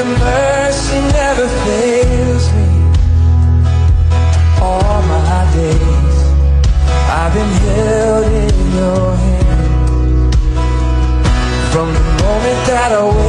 Your mercy never fails me. All my days I've been held in your hand. From the moment that I